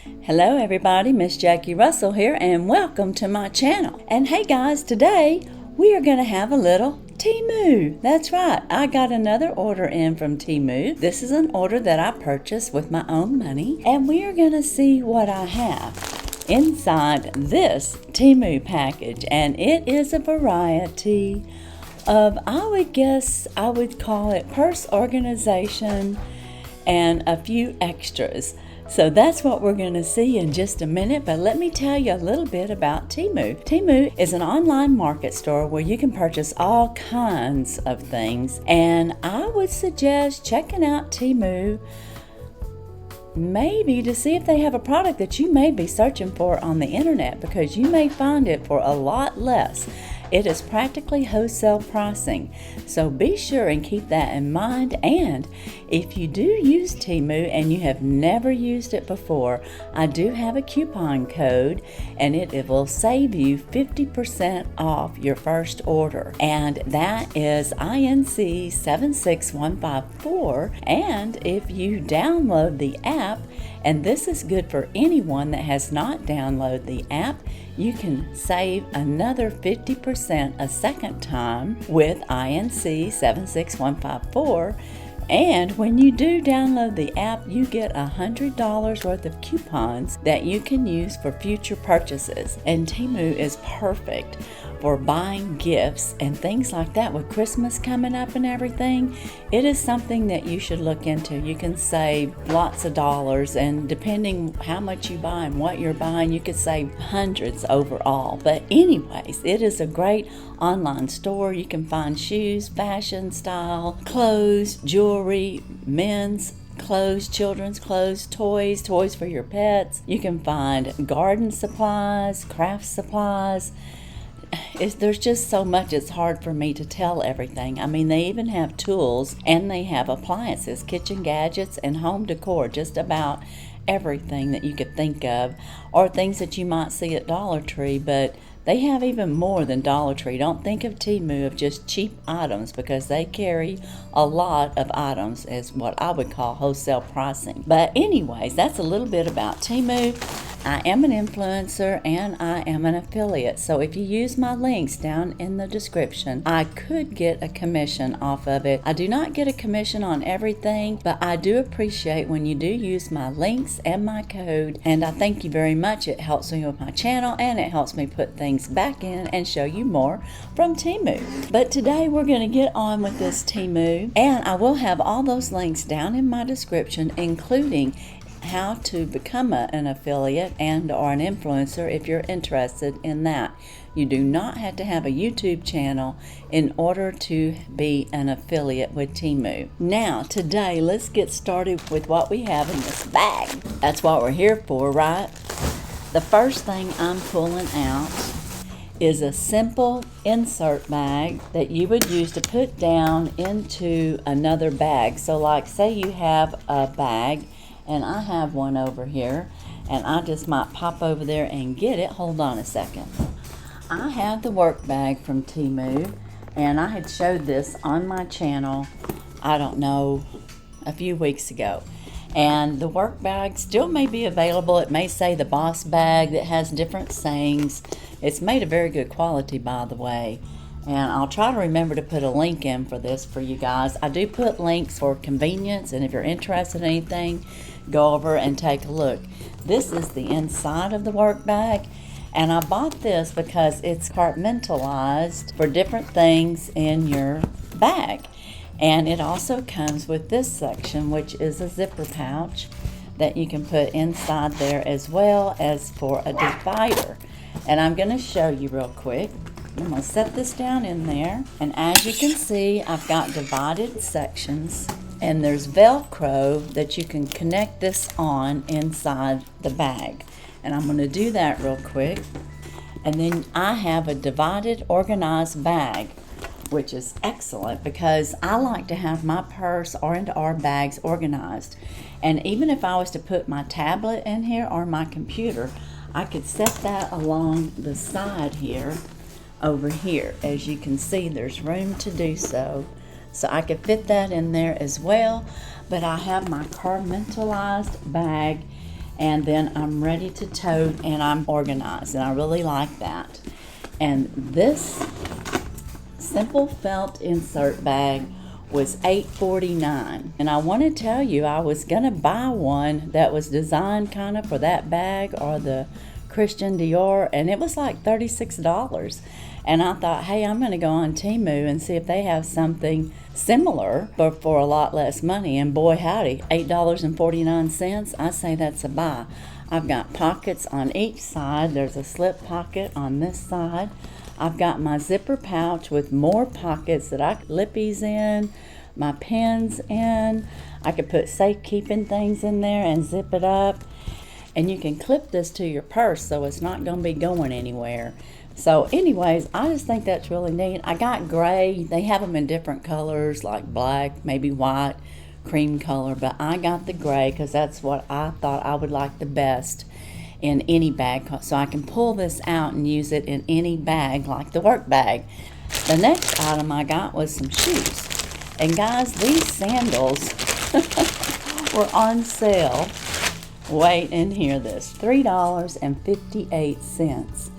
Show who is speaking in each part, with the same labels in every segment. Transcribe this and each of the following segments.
Speaker 1: Hello everybody, Miss Jackie Russell here and welcome to my channel. And hey guys, today we are going to have a little Teemu. That's right, I got another order in from Teemu. This is an order that I purchased with my own money and we are going to see what I have inside this Teemu package. And it is a variety of, I would call it purse organization and a few extras. So that's what we're going to see in just a minute, but let me tell you a little bit about Teemu. Teemu is an online market store where you can purchase all kinds of things, and I would suggest checking out Teemu maybe to see if they have a product that you may be searching for on the internet, because you may find it for a lot less. It is practically wholesale pricing, so be sure and keep that in mind. And if you do use Teemu and you have never used it before, I do have a coupon code and it will save you 50% off your first order, and that is INC 76154. And if you download the app, and this is good for anyone that has not downloaded the app, you can save another 50% a second time with INC 76154. And when you do download the app, you get $100 worth of coupons that you can use for future purchases. And Teemu is perfect for buying gifts and things like that. With Christmas coming up and everything, it is something that you should look into. You can save lots of dollars, and depending how much you buy and what you're buying, you could save hundreds overall. But anyways, it is a great online store. You can find shoes, fashion, style, clothes, jewelry, men's clothes, children's clothes, toys for your pets. You can find garden supplies, craft supplies. There's just so much, it's hard for me to tell everything. I mean, they even have tools and they have appliances, kitchen gadgets, and home decor, just about everything that you could think of, or things that you might see at Dollar Tree, but they have even more than Dollar Tree. Don't think of Teemu of just cheap items, because they carry a lot of items as what I would call wholesale pricing. But anyways, that's a little bit about Teemu. I am an influencer and I am an affiliate, so if you use my links down in the description, I could get a commission off of it. I do not get a commission on everything, but I do appreciate when you do use my links and my code, and I thank you very much. It helps me with my channel and it helps me put things back in and show you more from Teemu. But today we're going to get on with this Teemu, and I will have all those links down in my description, including how to become an affiliate and or an influencer if you're interested in that. You do not have to have a YouTube channel in order to be an affiliate with Teemu. Now, today, let's get started with what we have in this bag. That's what we're here for, right? The first thing I'm pulling out is a simple insert bag that you would use to put down into another bag. So like, say you have a bag, and I have one over here, and I just might pop over there and get it. Hold on a second. I have the work bag from Teemu, and I had showed this on my channel, I don't know, a few weeks ago. And the work bag still may be available. It may say the boss bag that has different sayings. It's made of very good quality, by the way. And I'll try to remember to put a link in for this for you guys. I do put links for convenience, and if you're interested in anything, go over and take a look. This is the inside of the work bag, and I bought this because it's compartmentalized for different things in your bag. And it also comes with this section, which is a zipper pouch that you can put inside there, as well as for a divider. And I'm going to show you real quick. I'm going to set this down in there, and as you can see, I've got divided sections, and there's Velcro that you can connect this on inside the bag. And I'm going to do that real quick. And then I have a divided organized bag, which is excellent because I like to have my purse or into our bags organized. And even if I was to put my tablet in here or my computer, I could set that along the side here, over here. As you can see, there's room to do so. So I could fit that in there as well. But I have my compartmentalized bag, and then I'm ready to tote, and I'm organized, and I really like that. And this simple felt insert bag was $8.49, and I want to tell you, I was gonna buy one that was designed kind of for that bag or the Christian Dior, and it was like $36. And I thought, hey, I'm going to go on Temu and see if they have something similar but for a lot less money. And boy, howdy, $8.49. I say that's a buy. I've got pockets on each side. There's a slip pocket on this side. I've got my zipper pouch with more pockets that I could lippies in, my pens in. I could put safekeeping things in there and zip it up. And you can clip this to your purse so it's not going to be going anywhere. So anyways, I just think that's really neat. I got gray. They have them in different colors like black, maybe white, cream color. But I got the gray because that's what I thought I would like the best in any bag. So I can pull this out and use it in any bag like the work bag. The next item I got was some shoes. And guys, these sandals were on sale. Wait and hear this, $3.58.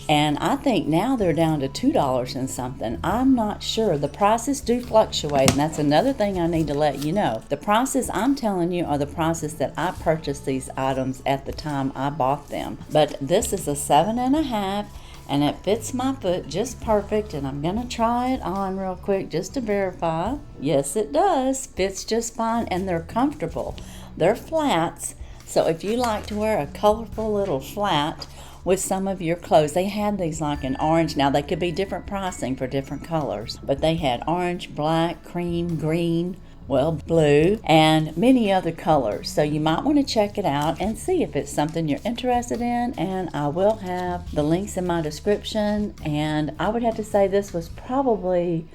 Speaker 1: And I think now they're down to $2 and something. I'm not sure. The prices do fluctuate, and that's another thing I need to let you know. The prices I'm telling you are the prices that I purchased these items at the time I bought them. But this is a 7.5, and it fits my foot just perfect, and I'm going to try it on real quick just to verify. Yes, it does. Fits just fine, and they're comfortable. They're flats, so if you like to wear a colorful little flat with some of your clothes. They had these like in orange. Now they could be different pricing for different colors, but they had orange, black, cream, green, well, blue, and many other colors. So you might want to check it out and see if it's something you're interested in, and I will have the links in my description. And I would have to say this was probably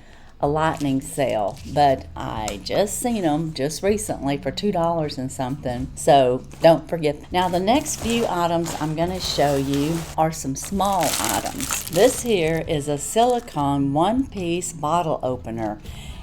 Speaker 1: a lightning sale, but I just seen them just recently for $2 and something, so don't forget. Now the next few items I'm going to show you are some small items. This here is a silicone one-piece bottle opener.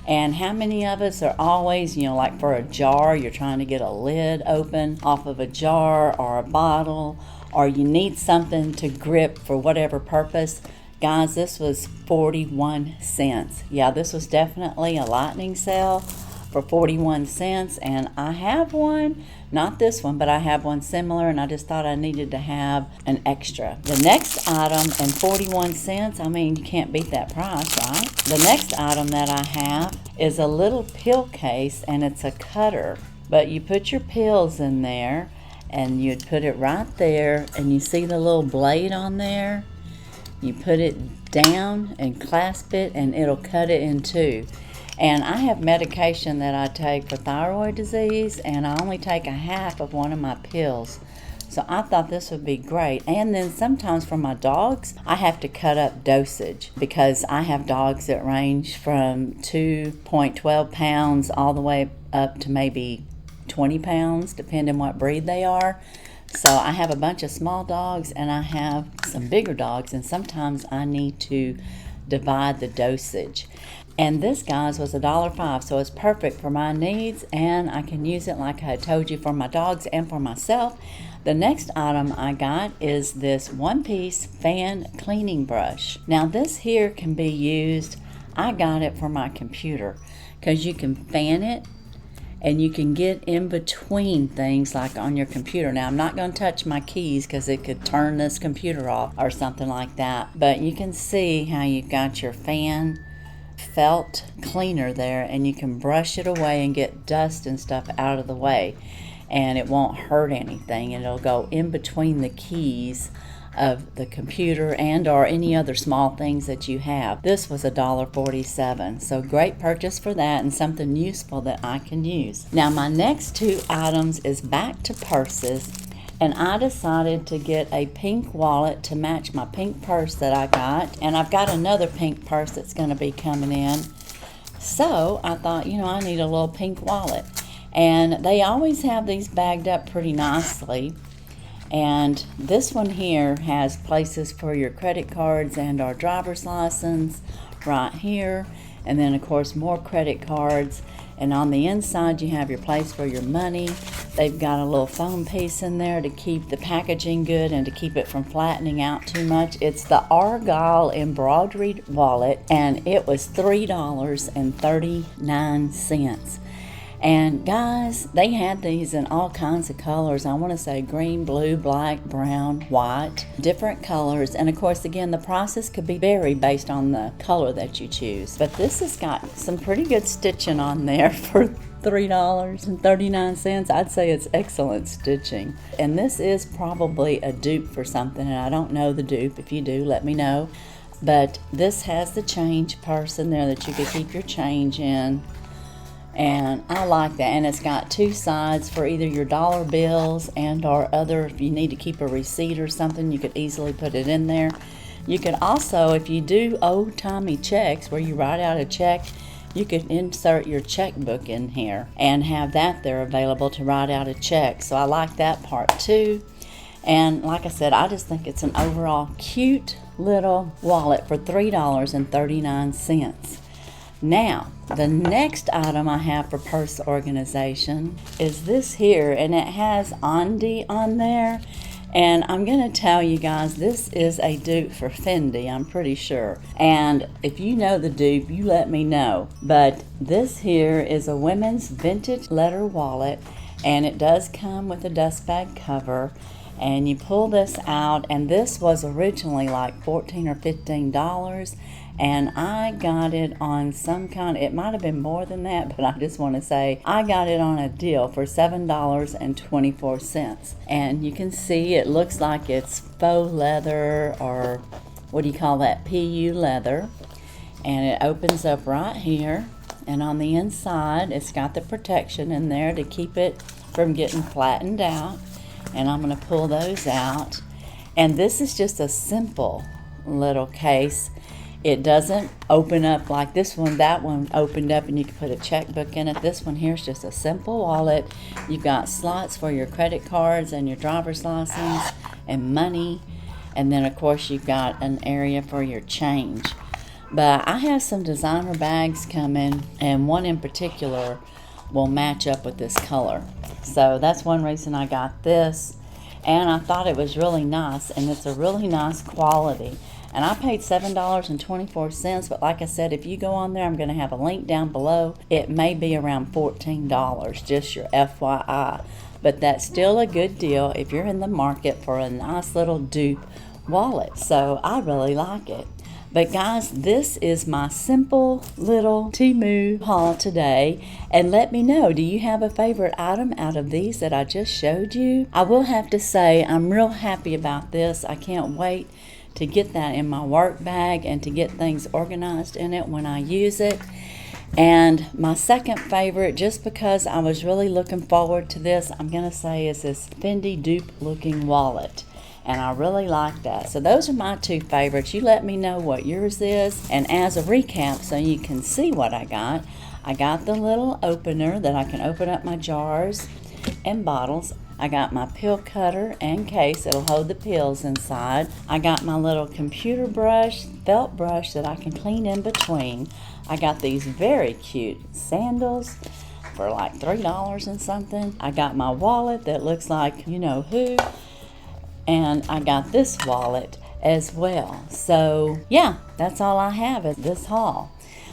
Speaker 1: And how many of us are always, like for a jar, you're trying to get a lid open off of a jar or a bottle, or you need something to grip for whatever purpose. Guys, this was 41 cents. Yeah, this was definitely a lightning sale for 41 cents. And I have one, not this one, but I have one similar, and I just thought I needed to have an extra. The next item, and 41 cents, I mean, you can't beat that price, right? The next item that I have is a little pill case, and it's a cutter. But you put your pills in there, and you'd put it right there, and you see the little blade on there? You put it down and clasp it, and it'll cut it in two. And I have medication that I take for thyroid disease, and I only take a half of one of my pills. So I thought this would be great. And then sometimes for my dogs, I have to cut up dosage because I have dogs that range from 2.12 pounds all the way up to maybe 20 pounds, depending what breed they are. So I have a bunch of small dogs, and I have some bigger dogs, and sometimes I need to divide the dosage. And this, guys, was $1.05, so it's perfect for my needs, and I can use it, like I had told you, for my dogs and for myself. The next item I got is this one-piece fan cleaning brush. Now this here can be used, I got it for my computer, because you can fan it, and you can get in between things like on your computer. Now, I'm not going to touch my keys because it could turn this computer off or something like that. But you can see how you've got your fan felt cleaner there, and you can brush it away and get dust and stuff out of the way. And it won't hurt anything. And it'll go in between the keys of the computer and or any other small things that you have. This was $1.47, so great purchase for that, and something useful that I can use. Now my next two items is back to purses, and I decided to get a pink wallet to match my pink purse that I got, and I've got another pink purse that's going to be coming in. So I thought, I need a little pink wallet, and they always have these bagged up pretty nicely. And this one here has places for your credit cards and our driver's license right here. And then, of course, more credit cards. And on the inside, you have your place for your money. They've got a little foam piece in there to keep the packaging good and to keep it from flattening out too much. It's the Argyle embroidered wallet, and it was $3.39. And guys, they had these in all kinds of colors. I want to say green, blue, black, brown, white, different colors. And of course, again, the prices could be varied based on the color that you choose. But this has got some pretty good stitching on there for $3.39. I'd say it's excellent stitching. And this is probably a dupe for something, and I don't know the dupe. If you do, let me know. But this has the change purse in there that you could keep your change in. And I like that. And it's got two sides for either your dollar bills and or other, if you need to keep a receipt or something, you could easily put it in there. You could also, if you do old-timey checks where you write out a check, you could insert your checkbook in here and have that there available to write out a check. So I like that part too. And like I said, I just think it's an overall cute little wallet for $3.39. Now, the next item I have for purse organization is this here, and it has Andi on there. And I'm going to tell you guys, this is a dupe for Fendi, I'm pretty sure. And if you know the dupe, you let me know. But this here is a women's vintage letter wallet, and it does come with a dust bag cover. And you pull this out, and this was originally like $14 or $15. And I got it on some kind, it might have been more than that, but I just want to say I got it on a deal for $7.24. And you can see it looks like it's faux leather, or what do you call that, PU leather. And it opens up right here. And on the inside, it's got the protection in there to keep it from getting flattened out. And I'm going to pull those out. And this is just a simple little case. It doesn't open up like this one. That one opened up and you can put a checkbook in it. This one here is just a simple wallet. You've got slots for your credit cards and your driver's license and money. And then of course you've got an area for your change. But I have some designer bags coming, and one in particular will match up with this color. So that's one reason I got this. And I thought it was really nice, and it's a really nice quality. And I paid $7.24, but like I said, if you go on there, I'm going to have a link down below. It may be around $14, just your FYI. But that's still a good deal if you're in the market for a nice little dupe wallet. So I really like it. But guys, this is my simple little Temu haul today. And let me know, do you have a favorite item out of these that I just showed you? I will have to say I'm real happy about this. I can't wait to get that in my work bag and to get things organized in it when I use it. And my second favorite, just because I was really looking forward to this, I'm going to say is this Fendi dupe looking wallet. And I really like that. So those are my two favorites. You let me know what yours is. And as a recap, so you can see what I got the little opener that I can open up my jars and bottles. I got my pill cutter and case. It'll hold the pills inside. I got my little computer brush, felt brush that I can clean in between. I got these very cute sandals for like $3 and something. I got my wallet that looks like you know who. And I got this wallet as well. So yeah, that's all I have at this haul.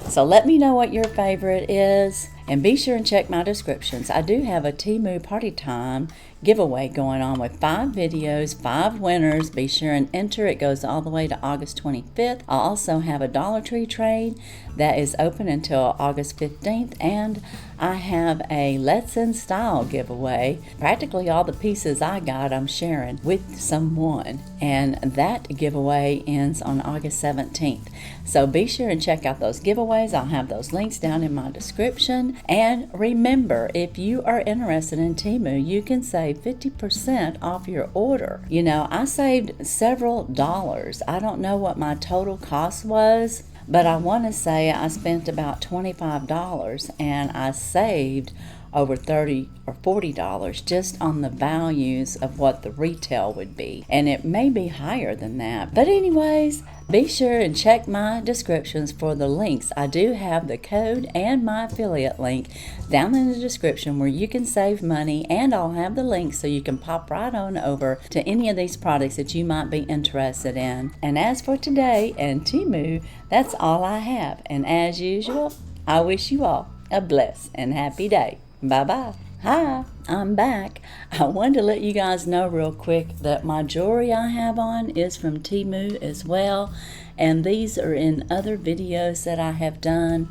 Speaker 1: So let me know what your favorite is, and be sure and check my descriptions. I do have a Teemu Party Time giveaway going on with 5 videos, 5 winners. Be sure and enter. It goes all the way to August 25th. I also have a Dollar Tree trade that is open until August 15th, and I have a Let's In Style giveaway. Practically all the pieces I got I'm sharing with someone, and that giveaway ends on August 17th. So be sure and check out those giveaways. I'll have those links down in my description. And remember, if you are interested in Teemu, you can save 50% off your order. You know, I saved several dollars. I don't know what my total cost was, but I want to say I spent about $25 and I saved over $30 or $40 just on the values of what the retail would be. And it may be higher than that. But anyways, be sure and check my descriptions for the links. I do have the code and my affiliate link down in the description where you can save money, and I'll have the link so you can pop right on over to any of these products that you might be interested in. And as for today and Teemu, that's all I have. And as usual, I wish you all a blessed and happy day. Bye-bye. Hi, I'm back. I wanted to let you guys know real quick that my jewelry I have on is from Teemu as well, and these are in other videos that I have done.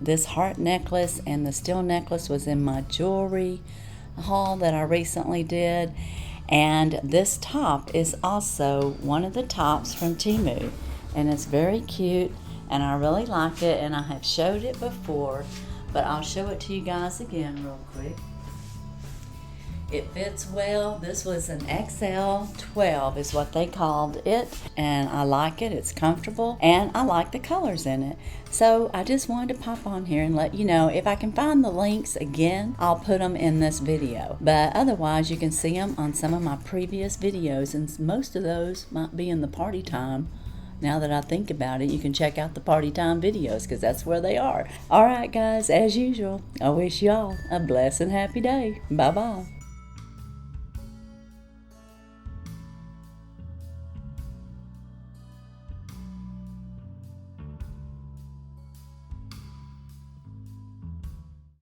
Speaker 1: This heart necklace and the steel necklace was in my jewelry haul that I recently did, and this top is also one of the tops from Teemu, and it's very cute and I really like it, and I have showed it before, but I'll show it to you guys again real quick. It fits well. This was an XL 12 is what they called it, and I like it. It's comfortable, and I like the colors in it. So I just wanted to pop on here and let you know. If I can find the links again, I'll put them in this video, but otherwise you can see them on some of my previous videos, and most of those might be in the party time. Now that I think about it, you can check out the party time videos because that's where they are. All right, guys, as usual, I wish y'all a blessed and happy day. Bye-bye.